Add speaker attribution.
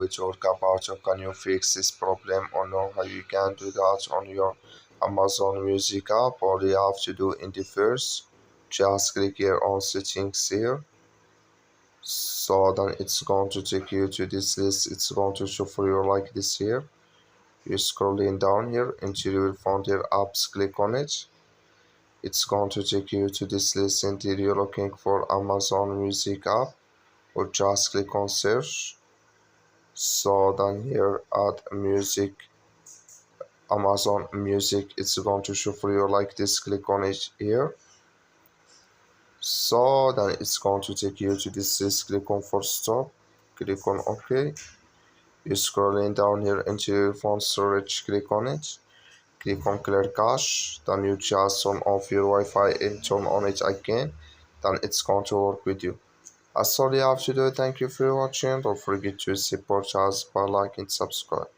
Speaker 1: We talk about can you fix this problem or know how you can do that on your Amazon Music app. All you have to do in the first, just click here on settings here. So then it's going to take you to this list. It's going to show for you like this here. You're scrolling down here until you will find your apps, click on it. It's going to take you to this list until you're looking for Amazon Music app, or just click on search. So then here add music, Amazon Music, it's going to show for you like this. Click on it here. So then it's going to take you to this list. Click on for stop. Click on OK. You're scrolling down here into your phone storage. Click on it. Click on clear cache. Then you just turn off your Wi-Fi and turn on it again. Then it's going to work with you. That's all you have to do. Thank you for watching. Don't forget to support us by liking and subscribe.